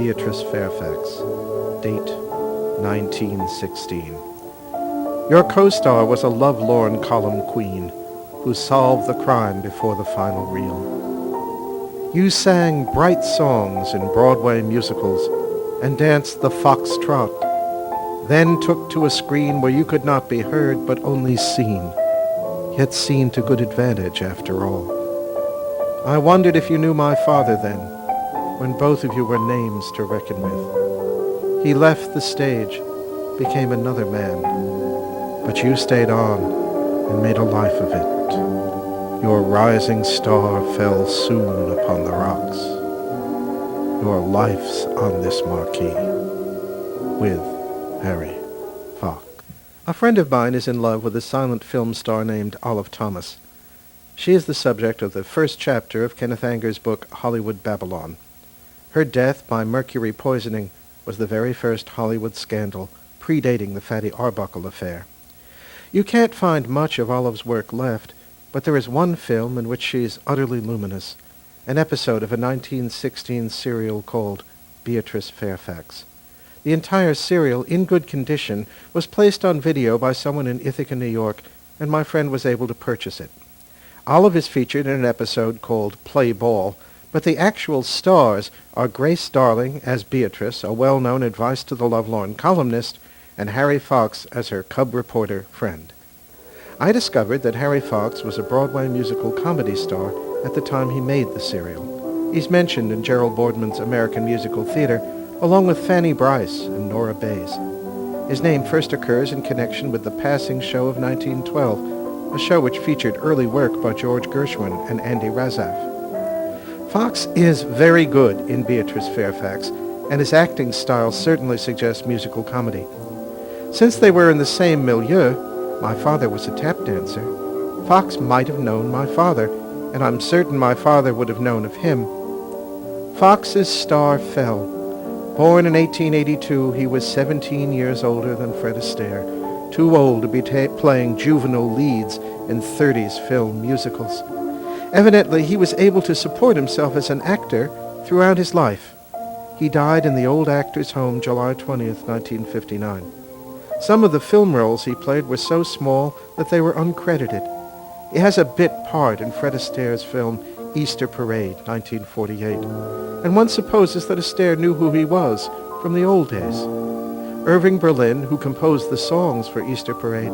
Beatrice Fairfax. Date 1916. Your co-star was a lovelorn column queen who solved the crime before the final reel. You sang bright songs in Broadway musicals and danced the foxtrot, then took to a screen where you could not be heard but only seen, yet seen to good advantage after all. I wondered if you knew my father then, when both of you were names to reckon with. He left the stage, became another man, but you stayed on and made a life of it. Your rising star fell soon upon the rocks. Your life's on this marquee, with Harry Fox. A friend of mine is in love with a silent film star named Olive Thomas. She is the subject of the first chapter of Kenneth Anger's book Hollywood Babylon. Her death by mercury poisoning was the very first Hollywood scandal, predating the Fatty Arbuckle affair. You can't find much of Olive's work left, but there is one film in which she is utterly luminous, an episode of a 1916 serial called Beatrice Fairfax. The entire serial, in good condition, was placed on video by someone in Ithaca, New York, and my friend was able to purchase it. Olive is featured in an episode called Play Ball, but the actual stars are Grace Darling as Beatrice, a well-known advice to the lovelorn columnist, and Harry Fox as her cub reporter friend. I discovered that Harry Fox was a Broadway musical comedy star at the time he made the serial. He's mentioned in Gerald Boardman's American Musical Theater, along with Fanny Brice and Nora Bayes. His name first occurs in connection with The Passing Show of 1912, a show which featured early work by George Gershwin and Andy Razaf. Fox is very good in Beatrice Fairfax, and his acting style certainly suggests musical comedy. Since they were in the same milieu, my father was a tap dancer, Fox might have known my father, and I'm certain my father would have known of him. Fox's star fell. Born in 1882, he was 17 years older than Fred Astaire, too old to be playing juvenile leads in 30s film musicals. Evidently, he was able to support himself as an actor throughout his life. He died in the Old Actors' Home July 20th, 1959. Some of the film roles he played were so small that they were uncredited. He has a bit part in Fred Astaire's film Easter Parade, 1948, and one supposes that Astaire knew who he was from the old days. Irving Berlin, who composed the songs for Easter Parade,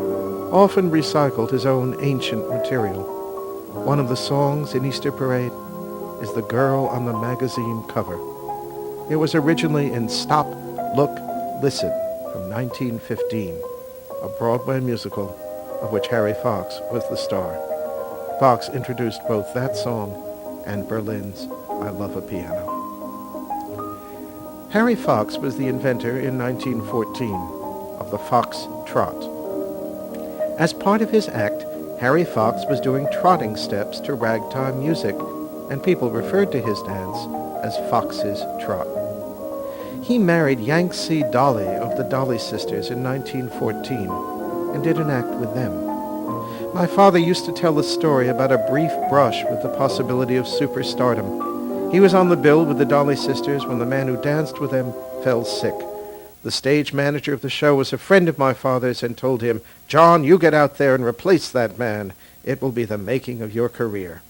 often recycled his own ancient material. One of the songs in Easter Parade is The Girl on the Magazine Cover. It was originally in Stop, Look, Listen from 1915, a Broadway musical of which Harry Fox was the star. Fox introduced both that song and Berlin's I Love a Piano. Harry Fox was the inventor in 1914 of the fox trot. As part of his act, Harry Fox was doing trotting steps to ragtime music, and people referred to his dance as Fox's Trot. He married Yangtze Dolly of the Dolly Sisters in 1914 and did an act with them. My father used to tell the story about a brief brush with the possibility of superstardom. He was on the bill with the Dolly Sisters when the man who danced with them fell sick. The stage manager of the show was a friend of my father's and told him, "John, you get out there and replace that man. It will be the making of your career."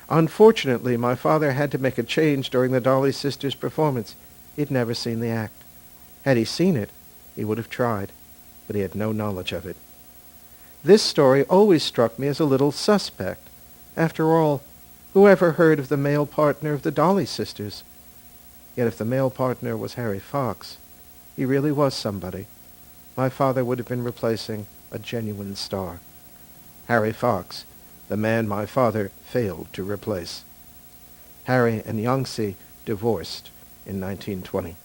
Unfortunately, my father had to make a change during the Dolly Sisters' performance. He'd never seen the act. Had he seen it, he would have tried, but he had no knowledge of it. This story always struck me as a little suspect. After all, who ever heard of the male partner of the Dolly Sisters? Yet if the male partner was Harry Fox, he really was somebody. My father would have been replacing a genuine star. Harry Fox, the man my father failed to replace. Harry and Yangtze divorced in 1920.